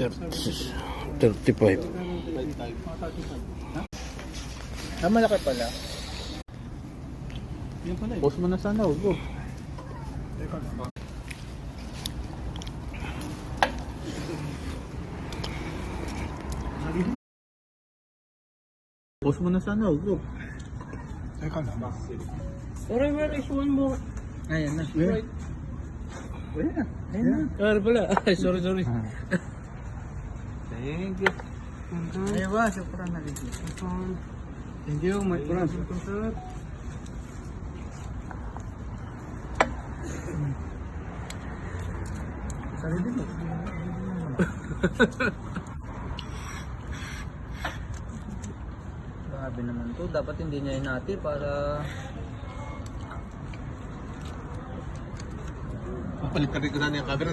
35. Malaki pala. Yan pala eh. Post mo na sana, Hugo. Post mo na sana, Hugo. Teka lang. Sorry, where is one more? Ayan na. Right. Ayan na. Ayan na. Pala. Ay, sorry. Thank you. Ayan ba, syukuran na rin. Thank you, my friend. Sorry din mo. Grabe naman to. Dapat hindi niya hinati para... Papalit ka rin ko sana yung camera.